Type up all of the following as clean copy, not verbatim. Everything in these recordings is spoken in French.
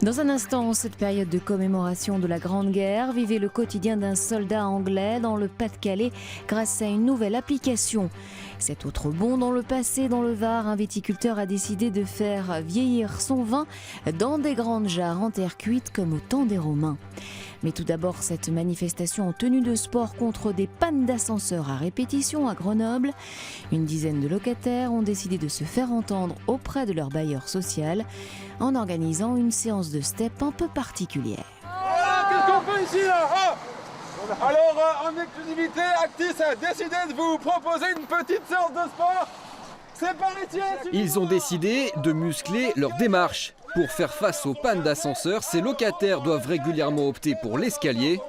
Dans un instant, cette période de commémoration de la Grande Guerre, vivez le quotidien d'un soldat anglais dans le Pas-de-Calais grâce à une nouvelle application. Cet autre bon dans le passé, dans le Var, un viticulteur a décidé de faire vieillir son vin dans des grandes jarres en terre cuite comme au temps des Romains. Mais tout d'abord, cette manifestation en tenue de sport contre des pannes d'ascenseurs à répétition à Grenoble. Une dizaine de locataires ont décidé de se faire entendre auprès de leur bailleur social en organisant une séance de step un peu particulière. Voilà, qu'est-ce qu'on fait ici là? Alors, en exclusivité, Actis a décidé de vous proposer une petite séance de sport. C'est par ici. Ils ont décidé de muscler leur démarche. Pour faire face aux pannes d'ascenseur, ces locataires doivent régulièrement opter pour l'escalier.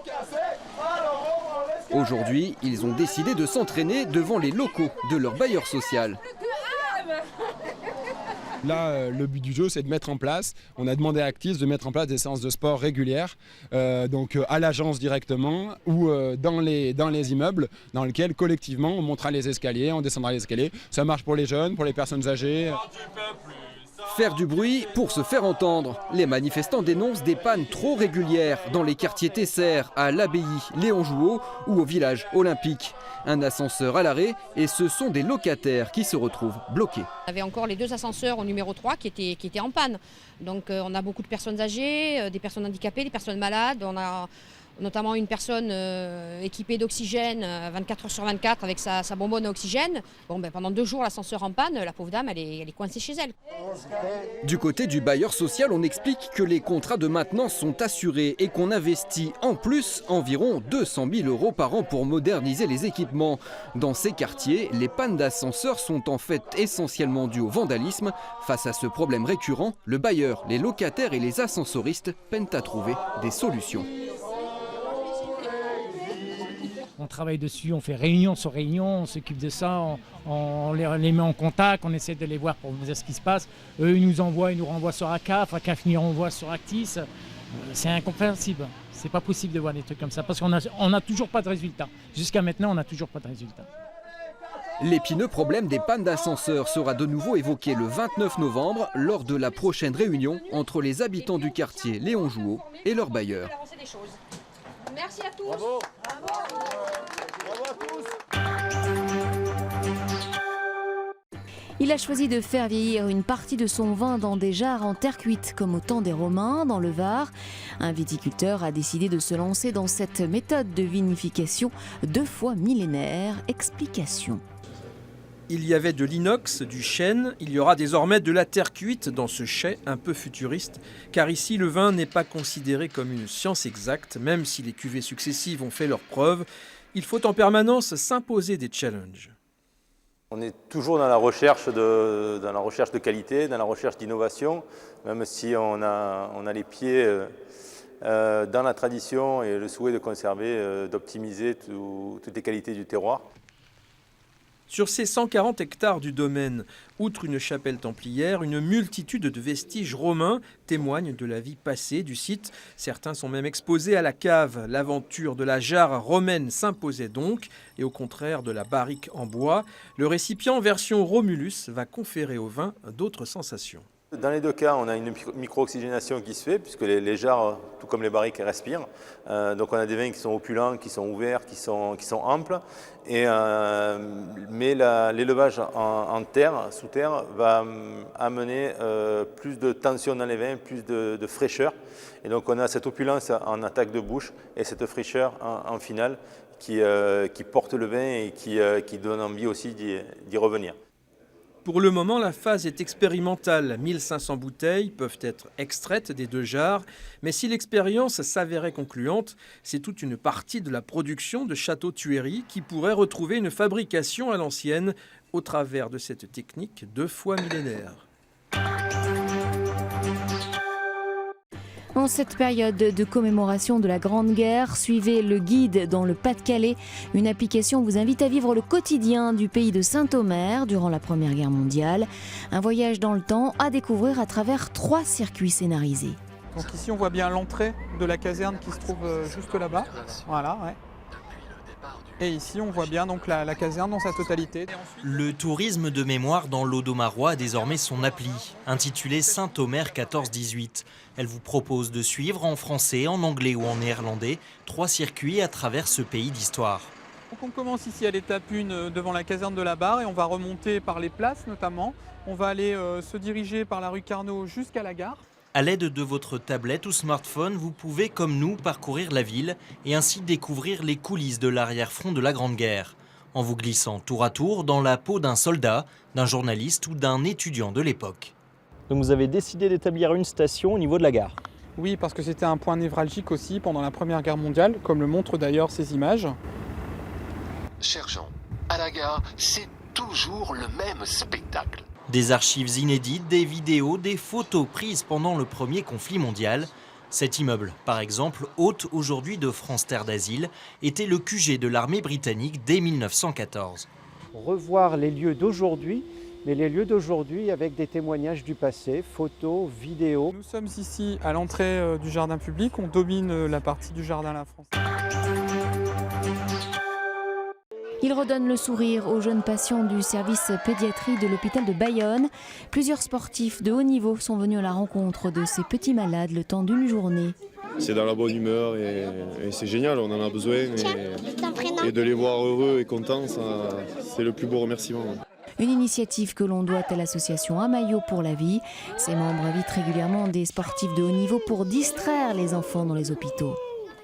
Aujourd'hui, ils ont décidé de s'entraîner devant les locaux de leur bailleur social. Là, le but du jeu, c'est de mettre en place, on a demandé à Actis de mettre en place des séances de sport régulières, donc à l'agence directement ou dans les immeubles dans lesquels collectivement on montera les escaliers, on descendra les escaliers. Ça marche pour les jeunes, pour les personnes âgées. Faire du bruit pour se faire entendre. Les manifestants dénoncent des pannes trop régulières dans les quartiers Tesser, à l'Abbaye, Léon Jouot ou au village olympique. Un ascenseur à l'arrêt et ce sont des locataires qui se retrouvent bloqués. On avait encore les deux ascenseurs au numéro 3 qui étaient en panne. Donc on a beaucoup de personnes âgées, des personnes handicapées, des personnes malades. On a notamment une personne équipée d'oxygène 24 heures sur 24 avec sa bonbonne à oxygène. Pendant 2 jours, l'ascenseur en panne, la pauvre dame, elle est coincée chez elle. Du côté du bailleur social, on explique que les contrats de maintenance sont assurés et qu'on investit en plus environ 200 000 € par an pour moderniser les équipements. Dans ces quartiers, les pannes d'ascenseurs sont en fait essentiellement dues au vandalisme. Face à ce problème récurrent, le bailleur, les locataires et les ascensoristes peinent à trouver des solutions. On travaille dessus, on fait réunion sur réunion, on s'occupe de ça, on les met en contact, on essaie de les voir pour voir ce qui se passe. Eux, ils nous renvoient sur ACAF, ACAF nous renvoie sur Actis. C'est incompréhensible, c'est pas possible de voir des trucs comme ça parce qu'on n'a toujours pas de résultat. Jusqu'à maintenant, on n'a toujours pas de résultat. L'épineux problème des pannes d'ascenseur sera de nouveau évoqué le 29 novembre lors de la prochaine réunion entre les habitants du quartier Léon Jouot et leurs bailleurs. Merci à tous. Bravo. Bravo à tous. Il a choisi de faire vieillir une partie de son vin dans des jarres en terre cuite, comme au temps des Romains, dans le Var. Un viticulteur a décidé de se lancer dans cette méthode de vinification 2 fois millénaire. Explication. Il y avait de l'inox, du chêne, il y aura désormais de la terre cuite dans ce chai un peu futuriste, car ici le vin n'est pas considéré comme une science exacte, même si les cuvées successives ont fait leurs preuves. Il faut en permanence s'imposer des challenges. On est toujours dans la recherche de qualité, dans la recherche d'innovation, même si on a les pieds dans la tradition et le souhait de conserver, d'optimiser toutes les qualités du terroir. Sur ces 140 hectares du domaine, outre une chapelle templière, une multitude de vestiges romains témoignent de la vie passée du site. Certains sont même exposés à la cave. L'aventure de la jarre romaine s'imposait donc, et au contraire de la barrique en bois, le récipient version Romulus va conférer au vin d'autres sensations. Dans les 2 cas, on a une micro-oxygénation qui se fait, puisque les jarres, tout comme les barriques, respirent. Donc on a des vins qui sont opulents, qui sont ouverts, qui sont amples. Mais l'élevage en terre, sous terre, va amener plus de tension dans les vins, plus de fraîcheur. Et donc on a cette opulence en attaque de bouche et cette fraîcheur en finale qui porte le vin et qui donne envie aussi d'y revenir. Pour le moment, la phase est expérimentale. 1500 bouteilles peuvent être extraites des 2 jarres. Mais si l'expérience s'avérait concluante, c'est toute une partie de la production de châteaux-tueries qui pourrait retrouver une fabrication à l'ancienne au travers de cette technique 2 fois millénaire. En cette période de commémoration de la Grande Guerre, suivez le guide dans le Pas-de-Calais. Une application vous invite à vivre le quotidien du pays de Saint-Omer durant la Première Guerre mondiale. Un voyage dans le temps à découvrir à travers 3 circuits scénarisés. Donc ici on voit bien l'entrée de la caserne qui se trouve juste là-bas. Voilà, ouais. Depuis le départ du Et ici, on voit bien donc la caserne dans sa totalité. Le tourisme de mémoire dans l'Audomarois a désormais son appli, intitulée Saint-Omer 14-18. Elle vous propose de suivre en français, en anglais ou en néerlandais 3 circuits à travers ce pays d'histoire. Donc on commence ici à l'étape 1 devant la caserne de la Barre et on va remonter par les places notamment. On va aller se diriger par la rue Carnot jusqu'à la gare. À l'aide de votre tablette ou smartphone, vous pouvez, comme nous, parcourir la ville et ainsi découvrir les coulisses de l'arrière-front de la Grande Guerre, en vous glissant tour à tour dans la peau d'un soldat, d'un journaliste ou d'un étudiant de l'époque. Donc vous avez décidé d'établir une station au niveau de la gare? Oui, parce que c'était un point névralgique aussi pendant la Première Guerre mondiale, comme le montrent d'ailleurs ces images. Chers gens, à la gare, c'est toujours le même spectacle. Des archives inédites, des vidéos, des photos prises pendant le premier conflit mondial. Cet immeuble, par exemple, hôte aujourd'hui de France Terre d'Asile, était le QG de l'armée britannique dès 1914. Revoir les lieux d'aujourd'hui, mais les lieux d'aujourd'hui avec des témoignages du passé, photos, vidéos. Nous sommes ici à l'entrée du jardin public, on domine la partie du jardin La France. Il redonne le sourire aux jeunes patients du service pédiatrie de l'hôpital de Bayonne. Plusieurs sportifs de haut niveau sont venus à la rencontre de ces petits malades le temps d'une journée. C'est dans la bonne humeur et c'est génial, on en a besoin. Et de les voir heureux et contents, c'est le plus beau remerciement. Une initiative que l'on doit à l'association Un Maillot pour la vie. Ses membres invitent régulièrement des sportifs de haut niveau pour distraire les enfants dans les hôpitaux.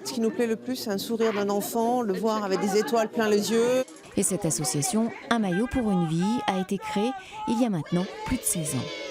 Ce qui nous plaît le plus, c'est un sourire d'un enfant, le voir avec des étoiles plein les yeux. Et cette association Un Maillot pour une vie a été créée il y a maintenant plus de 16 ans.